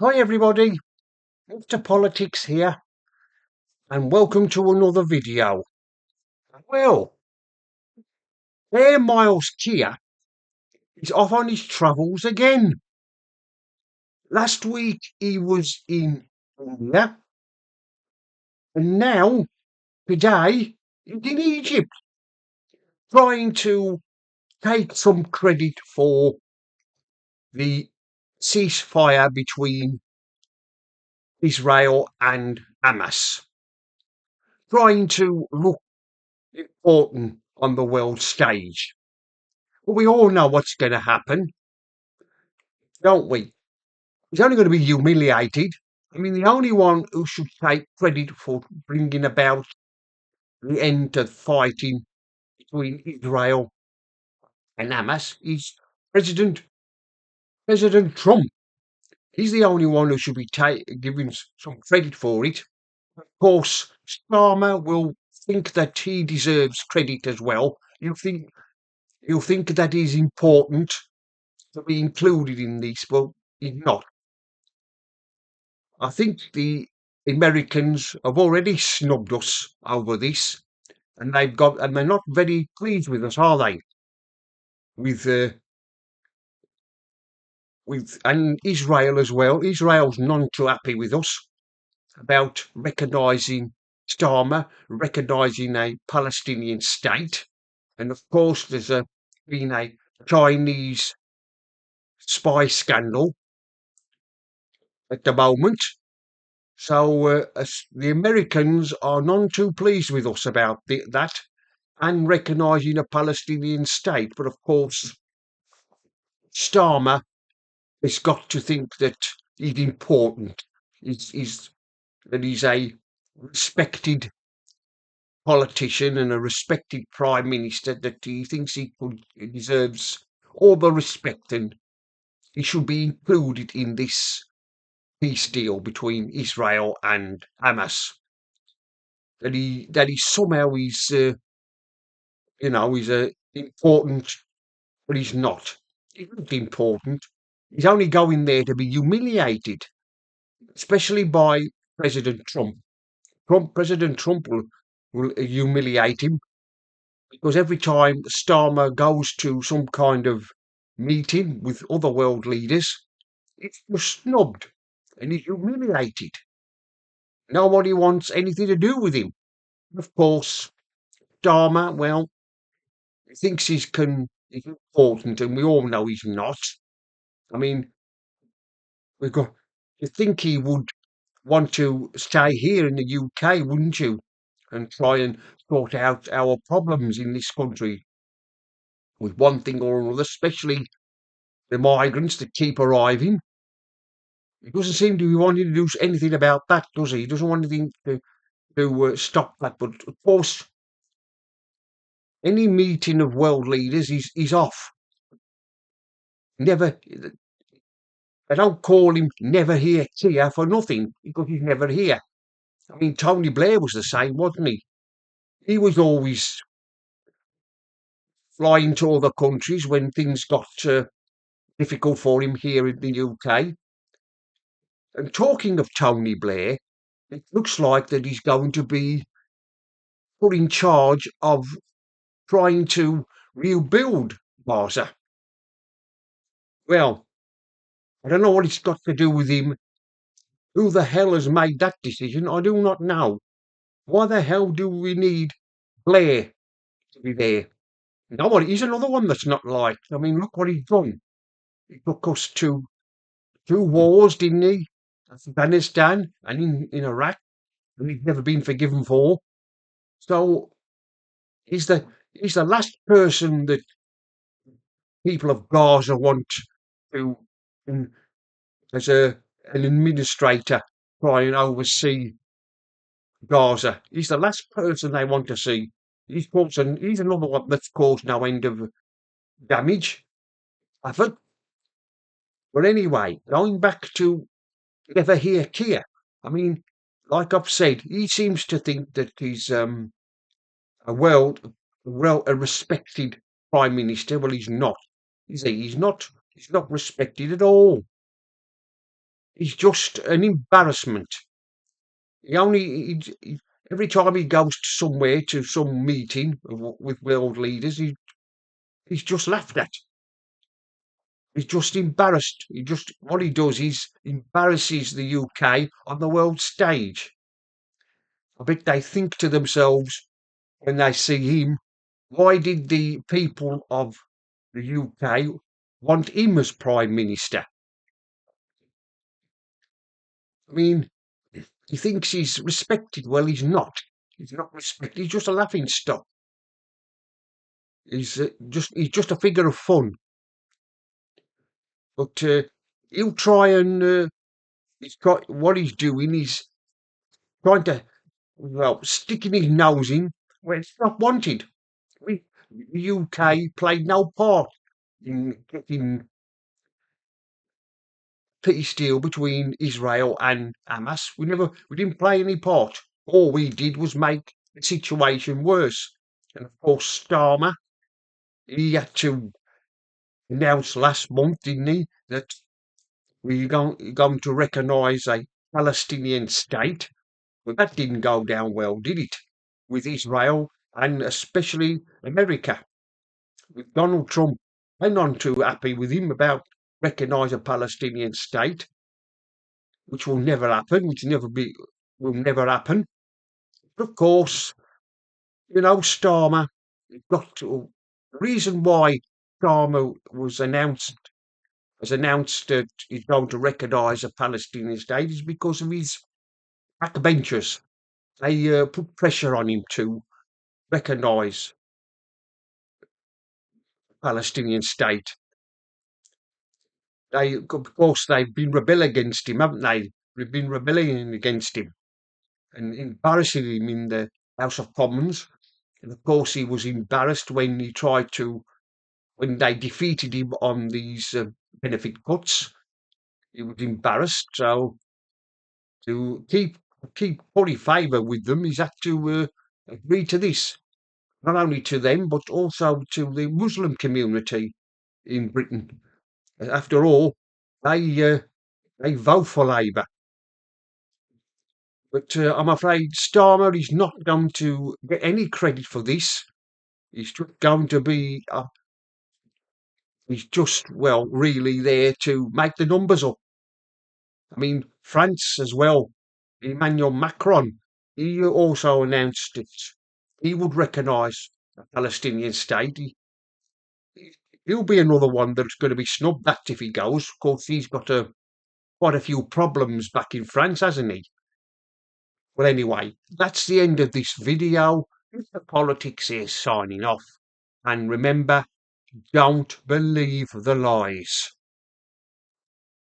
Hi everybody, Mr. Politics here, and welcome to another video. Well, there Miles Keir is off on his travels again. Last week he was in India, and now, today, he's in Egypt, trying to take some credit for the ceasefire between Israel and Hamas, trying to look important on the world stage. But we all know what's going to happen, don't we? He's only going to be humiliated. I mean, the only one who should take credit for bringing about the end of fighting between Israel and Hamas is President Trump. He's the only one who should be given some credit for it. Of course, Starmer will think that he deserves credit as well. You'll think that is important to be included in this, but he's not. I think the Americans have already snubbed us over this, and they're not very pleased with us, are they? With and Israel as well. Israel's none too happy with us about recognising Starmer, recognising a Palestinian state, and of course been a Chinese spy scandal at the moment. So the Americans are none too pleased with us about that and recognising a Palestinian state. But of course, Starmer has got to think that he's important. That he's a respected politician and a respected prime minister. That he thinks he deserves all the respect, and he should be included in this peace deal between Israel and Hamas. That he somehow he's important, but he's not. He's not important. He's only going there to be humiliated, especially by President Trump. President Trump will humiliate him because every time Starmer goes to some kind of meeting with other world leaders, it's just snubbed and he's humiliated. Nobody wants anything to do with him. Of course, Starmer, well, he thinks he's important, and we all know he's not. I mean, we've got. You think he would want to stay here in the UK, wouldn't you? And try and sort out our problems in this country with one thing or another, especially the migrants that keep arriving. He doesn't seem to be wanting to do anything about that, does he? He doesn't want anything to stop that. But of course, any meeting of world leaders, he's off. Never. They don't call him Never Here Keir for nothing because he's never here. I mean, Tony Blair was the same, wasn't he? He was always flying to other countries when things got difficult for him here in the UK. And talking of Tony Blair, it looks like that he's going to be put in charge of trying to rebuild Gaza. Well, I don't know what it's got to do with him. Who the hell has made that decision? I do not know. Why the hell do we need Blair to be there? Nobody. He's another one that's not liked. I mean, look what he's done. He took us to two wars, didn't he? Afghanistan and in Iraq, and he's never been forgiven for. So he's the last person that people of Gaza want to in, as an administrator try and oversee Gaza. He's the last person they want to see. He's another one that's caused no end of damage. I think. But anyway, going back to Never Hear Keir. I mean, like I've said, he seems to think that he's a a respected prime minister. Well, he's not. Is he? He's not. He's not respected at all. He's just an embarrassment. Every time he goes to somewhere to some meeting with world leaders, he's just laughed at. He's just embarrassed. What he does is embarrasses the UK on the world stage. I bet they think to themselves when they see him, why did the people of the UK want him as Prime Minister? I mean, he thinks he's respected. Well, he's not. He's not respected. He's just a laughing stock. He's just a figure of fun. But he'll try and he's got what he's doing is trying to sticking his nose in where it's not wanted. The UK played no part in getting peace deal between Israel and Hamas. We didn't play any part. All we did was make the situation worse. And of course, Starmer, he had to announce last month, didn't he, that going to recognise a Palestinian state. Well, that didn't go down well, did it? With Israel and especially America. With Donald Trump, they're none too happy with him about recognise a Palestinian state, which will never happen, will never happen. But of course, Starmer got to, the reason why Starmer has announced that he's going to recognise a Palestinian state is because of his backbenchers. They put pressure on him to recognise a Palestinian state. Of course, they've been rebelling against him, haven't they? They've been rebelling against him and embarrassing him in the House of Commons. And of course, he was embarrassed when when they defeated him on these benefit cuts. He was embarrassed. So to keep fully favour with them, he's had to agree to this, not only to them but also to the Muslim community in Britain. After all, they vote for Labour. But I'm afraid Starmer is not going to get any credit for this. He's just going to be, he's just, really there to make the numbers up. I mean, France as well. Emmanuel Macron, he also announced that he would recognise a Palestinian state. He'll be another one that's going to be snubbed at if he goes. Of course, he's got quite a few problems back in France, hasn't he? Well, anyway, that's the end of this video. Mr. Politics is signing off. And remember, don't believe the lies.